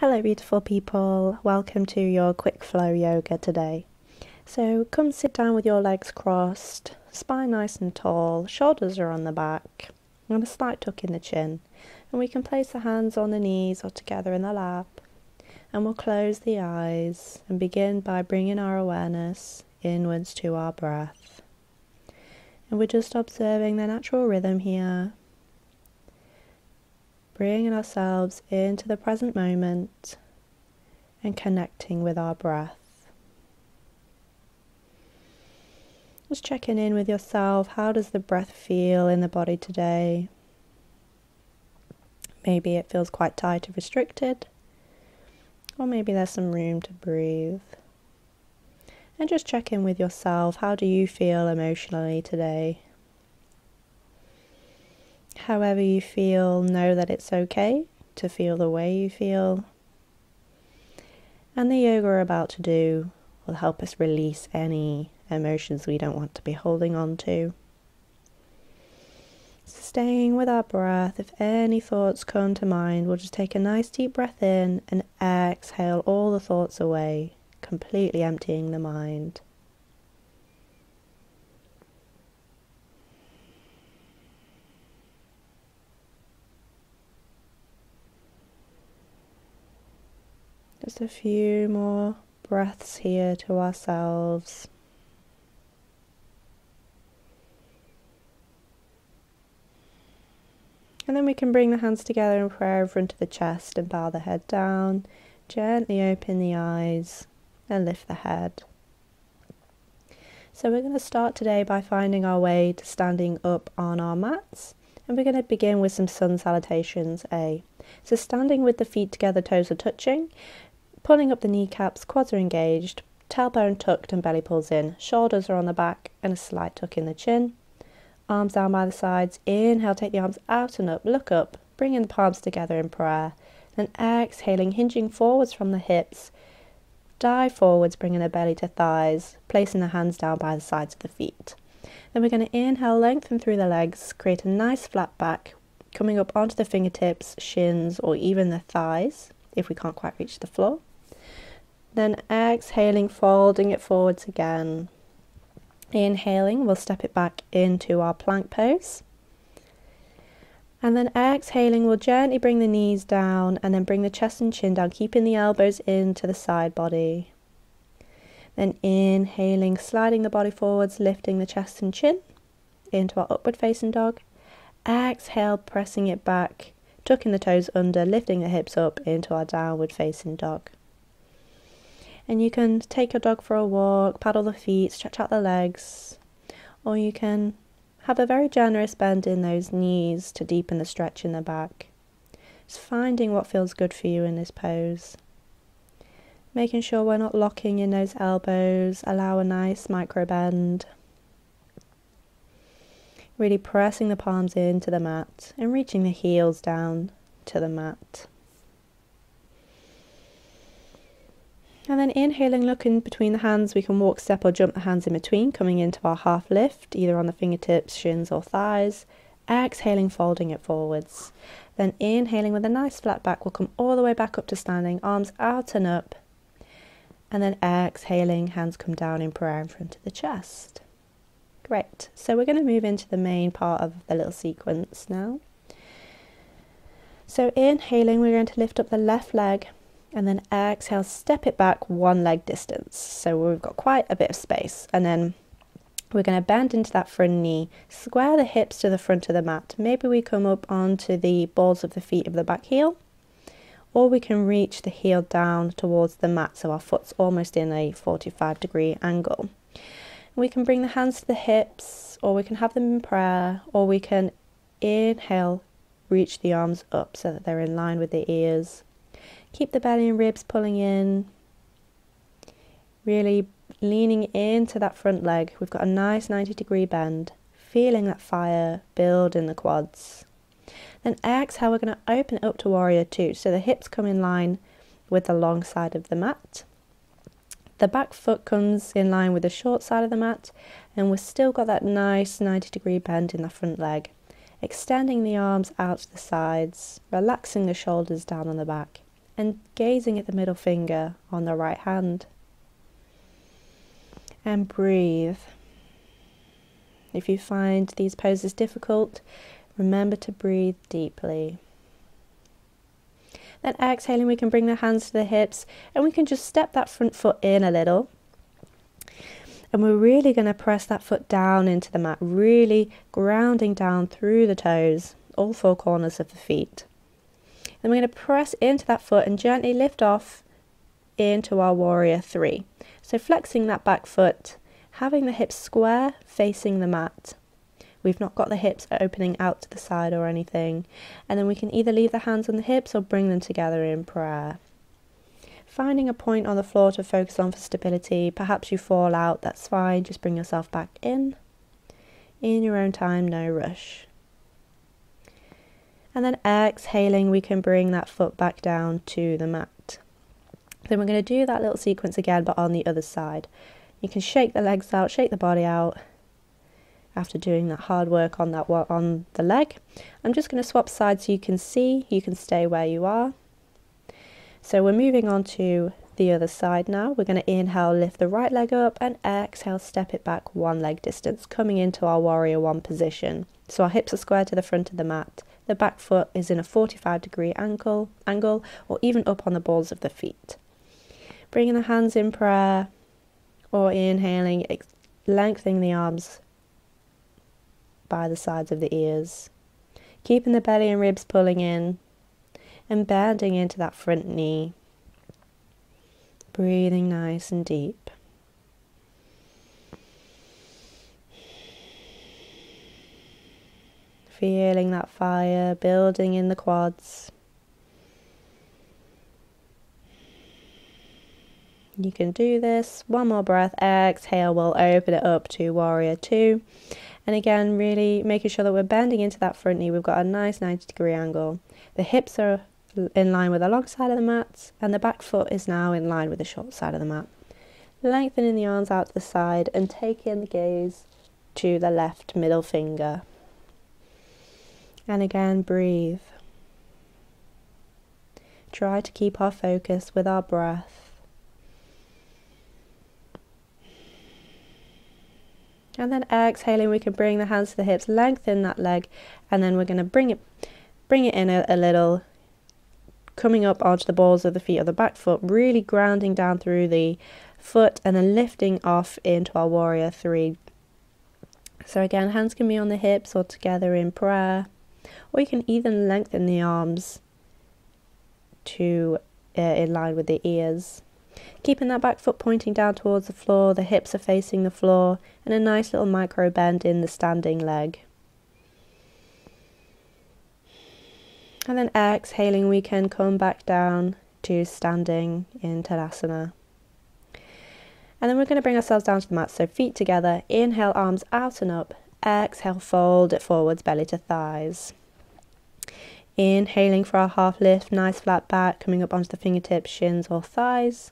Hello beautiful people, welcome to your quick flow yoga today. So come sit down with your legs crossed, spine nice and tall, shoulders are on the back, and a slight tuck in the chin. And we can place the hands on the knees or together in the lap. And we'll close the eyes and begin by bringing our awareness inwards to our breath. And we're just observing the natural rhythm here. Bringing ourselves into the present moment and connecting with our breath. Just checking in with yourself. How does the breath feel in the body today? Maybe it feels quite tight or restricted, or maybe there's some room to breathe. And just check in with yourself. How do you feel emotionally today? However you feel, know that it's okay to feel the way you feel. And the yoga we're about to do will help us release any emotions we don't want to be holding on to. Staying with our breath, if any thoughts come to mind, we'll just take a nice deep breath in and exhale all the thoughts away, completely emptying the mind. Just a few more breaths here to ourselves. And then we can bring the hands together in prayer in front of the chest and bow the head down. Gently open the eyes and lift the head. So we're going to start today by finding our way to standing up on our mats. And we're going to begin with some sun salutations A. So standing with the feet together, toes are touching. Pulling up the kneecaps, quads are engaged, tailbone tucked and belly pulls in, shoulders are on the back and a slight tuck in the chin. Arms down by the sides, inhale, take the arms out and up, look up, bringing the palms together in prayer. Then exhaling, hinging forwards from the hips, dive forwards, bringing the belly to thighs, placing the hands down by the sides of the feet. Then we're going to inhale, lengthen through the legs, create a nice flat back, coming up onto the fingertips, shins or even the thighs if we can't quite reach the floor. Then exhaling, folding it forwards again. Inhaling, we'll step it back into our plank pose. And then exhaling, we'll gently bring the knees down and then bring the chest and chin down, keeping the elbows into the side body. Then inhaling, sliding the body forwards, lifting the chest and chin into our upward facing dog. Exhale, pressing it back, tucking the toes under, lifting the hips up into our downward facing dog. And you can take your dog for a walk, paddle the feet, stretch out the legs, or you can have a very generous bend in those knees to deepen the stretch in the back. Just finding what feels good for you in this pose. Making sure we're not locking in those elbows, allow a nice micro bend. Really pressing the palms into the mat and reaching the heels down to the mat. And then inhaling, looking between the hands, we can walk, step or jump the hands in between, coming into our half lift, either on the fingertips, shins or thighs. Exhaling, folding it forwards. Then inhaling with a nice flat back, we'll come all the way back up to standing, arms out and up. And then exhaling, hands come down in prayer in front of the chest. Great, so we're going to move into the main part of the little sequence now. So inhaling, we're going to lift up the left leg. And then exhale, step it back one leg distance. So we've got quite a bit of space. And then we're going to bend into that front knee, square the hips to the front of the mat. Maybe we come up onto the balls of the feet of the back heel, or we can reach the heel down towards the mat so our foot's almost in a 45-degree angle. We can bring the hands to the hips, or we can have them in prayer, or we can inhale, reach the arms up so that they're in line with the ears. Keep the belly and ribs pulling in, really leaning into that front leg. We've got a nice 90-degree bend, feeling that fire build in the quads. Then exhale, we're going to open it up to warrior two. So the hips come in line with the long side of the mat. The back foot comes in line with the short side of the mat, and we've still got that nice 90-degree bend in the front leg. Extending the arms out to the sides, relaxing the shoulders down on the back. and gazing at the middle finger on the right hand. And breathe. If you find these poses difficult, remember to breathe deeply. Then exhaling, we can bring the hands to the hips and we can just step that front foot in a little. And we're really going to press that foot down into the mat, really grounding down through the toes, all four corners of the feet. Then we're going to press into that foot and gently lift off into our warrior three. So flexing that back foot, having the hips square facing the mat. We've not got the hips opening out to the side or anything. And then we can either leave the hands on the hips or bring them together in prayer. Finding a point on the floor to focus on for stability. Perhaps you fall out, that's fine. Just bring yourself back in your own time, no rush. And then exhaling, we can bring that foot back down to the mat. Then we're going to do that little sequence again, but on the other side. You can shake the legs out, shake the body out. After doing that hard work on the leg, I'm just going to swap sides so you can see. You can stay where you are. So we're moving on to the other side now. We're going to inhale, lift the right leg up, and exhale, step it back one leg distance, coming into our warrior one position. So our hips are square to the front of the mat. The back foot is in a 45-degree angle, or even up on the balls of the feet. Bringing the hands in prayer, or inhaling, lengthening the arms by the sides of the ears. Keeping the belly and ribs pulling in, and bending into that front knee. Breathing nice and deep. Feeling that fire building in the quads. You can do this. One more breath. Exhale, we'll open it up to warrior two. And again, really making sure that we're bending into that front knee. We've got a nice 90-degree angle. The hips are in line with the long side of the mat, and the back foot is now in line with the short side of the mat. Lengthening the arms out to the side and taking the gaze to the left middle finger. And again, breathe. Try to keep our focus with our breath. And then exhaling, we can bring the hands to the hips, lengthen that leg, and then we're going to bring it in a little, coming up onto the balls of the feet or the back foot, really grounding down through the foot and then lifting off into our warrior three. So again, hands can be on the hips or together in prayer, or you can even lengthen the arms to in line with the ears. Keeping that back foot pointing down towards the floor, the hips are facing the floor, and a nice little micro bend in the standing leg. And then exhaling, we can come back down to standing in Tadasana. And then we're going to bring ourselves down to the mat, so feet together, inhale, arms out and up, exhale, fold it forwards, belly to thighs. Inhaling for our half lift, nice flat back, coming up onto the fingertips, shins or thighs.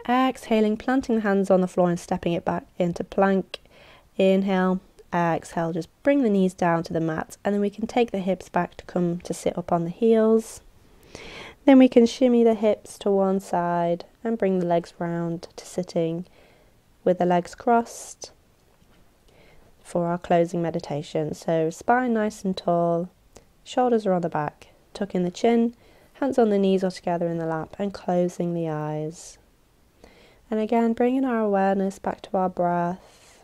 Exhaling, planting the hands on the floor and stepping it back into plank. Inhale, exhale, just bring the knees down to the mat, and then we can take the hips back to come to sit up on the heels. Then we can shimmy the hips to one side and bring the legs round to sitting with the legs crossed for our closing meditation. So spine nice and tall, shoulders are on the back, tuck in the chin, hands on the knees or together in the lap, and closing the eyes. And again, bringing our awareness back to our breath,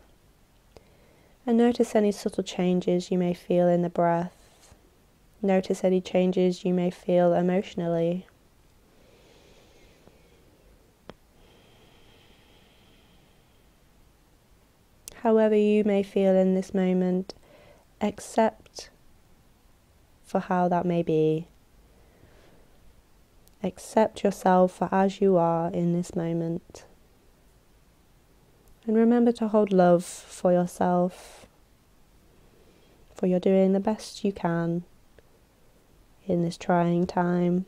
and notice any subtle changes you may feel in the breath. Notice any changes you may feel emotionally. However you may feel in this moment, accept for how that may be. Accept yourself for as you are in this moment. And remember to hold love for yourself, for you're doing the best you can in this trying time.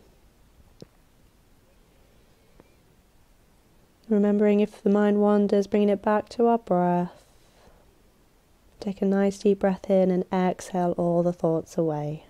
Remembering if the mind wanders, bringing it back to our breath. Take a nice deep breath in and exhale all the thoughts away.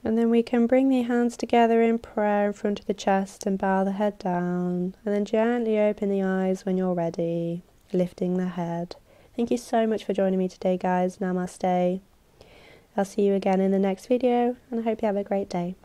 And then we can bring the hands together in prayer in front of the chest and bow the head down. And then gently open the eyes when you're ready, lifting the head. Thank you so much for joining me today, guys. Namaste. I'll see you again in the next video, and I hope you have a great day.